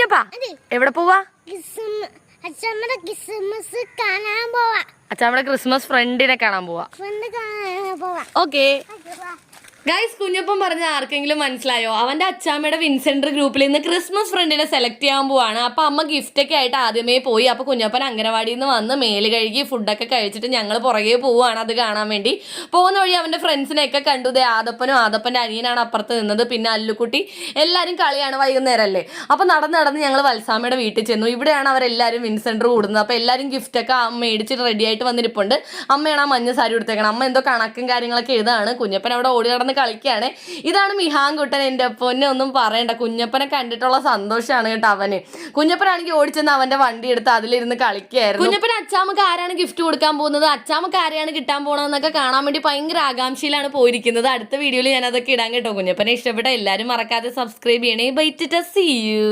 കുഞ്ഞപ്പാ എവിടെ പോവാ? അച്ഛാമ്മയുടെ ക്രിസ്മസ് ഫ്രണ്ടിനെ കാണാൻ പോവാ. ഓക്കേ ഗൈസ്, കുഞ്ഞപ്പം പറഞ്ഞ ആർക്കെങ്കിലും മനസ്സിലായോ? അവന്റെ അച്ചാമ്മയുടെ വിൻസെന്റർ ഗ്രൂപ്പിൽ നിന്ന് ക്രിസ്മസ് ഫ്രണ്ടിനെ സെലക്ട് ചെയ്യാൻ പോവാണ്. അപ്പൊ അമ്മ ഗിഫ്റ്റൊക്കെ ആയിട്ട് ആദ്യമേ പോയി. അപ്പൊ കുഞ്ഞപ്പൻ അംഗനവാടിയിൽ നിന്ന് വന്ന് മേല് കഴുകി ഫുഡൊക്കെ കഴിച്ചിട്ട് ഞങ്ങൾ പുറകെ പോവാണ് അത് കാണാൻ വേണ്ടി. പോകുന്ന വഴി അവന്റെ ഫ്രണ്ട്സിനെയൊക്കെ കണ്ടു. ആദപ്പന്റെ അനിയനാണ് അപ്പുറത്ത് നിന്നത്, പിന്നെ അല്ലുക്കുട്ടി. എല്ലാവരും കളിയാണ്, വൈകുന്നേരമല്ലേ. അപ്പൊ നടന്ന് ഞങ്ങൾ വത്സാമ്മയുടെ വീട്ടിൽ ചെന്നു. ഇവിടെയാണ് അവരെല്ലാവരും വിൻസെന്റർ കൂടുന്നത്. അപ്പൊ എല്ലാവരും ഗിഫ്റ്റൊക്കെ മേടിച്ചിട്ട് റെഡി ആയിട്ട് വന്നിരിപ്പുണ്ട്. അമ്മയാണ് ആ മഞ്ഞ സാരി എടുത്തേക്കണം. അമ്മ എന്തോ കണക്കും കാര്യങ്ങളൊക്കെ എഴുതാണ്. കുഞ്ഞപ്പൻ അവിടെ ഓടി നടന്ന് കളിക്കുകയാണ്. ഇതാണ് മിഹാൻകുട്ടൻ. എൻ്റെ പൊന്നെ ഒന്നും പറയണ്ട, കുഞ്ഞപ്പനെ കണ്ടിട്ടുള്ള സന്തോഷമാണ് കേട്ടോ അവന്. കുഞ്ഞപ്പനാണെങ്കിൽ ഓടിച്ചെന്ന് അവന്റെ വണ്ടി എടുത്ത് അതിലിരുന്ന് കളിക്കുകയായിരുന്നു. കുഞ്ഞപ്പൻ അച്ചാമ്മക്ക് ആരാണ് ഗിഫ്റ്റ് കൊടുക്കാൻ പോകുന്നത്, അച്ചാമ്മക്ക് ആരെയാണ് കിട്ടാൻ പോകണമെന്നൊക്കെ കാണാൻ വേണ്ടി ഭയങ്കര ആകാംക്ഷയിലാണ് പോയിരിക്കുന്നത്. അടുത്ത വീഡിയോയിൽ ഞാൻ അതൊക്കെ ഇടാൻ കേട്ടോ. കുഞ്ഞപ്പനെ ഇഷ്ടപ്പെട്ട എല്ലാവരും മറക്കാതെ സബ്സ്ക്രൈബ് ചെയ്യണേ. Bye, see U.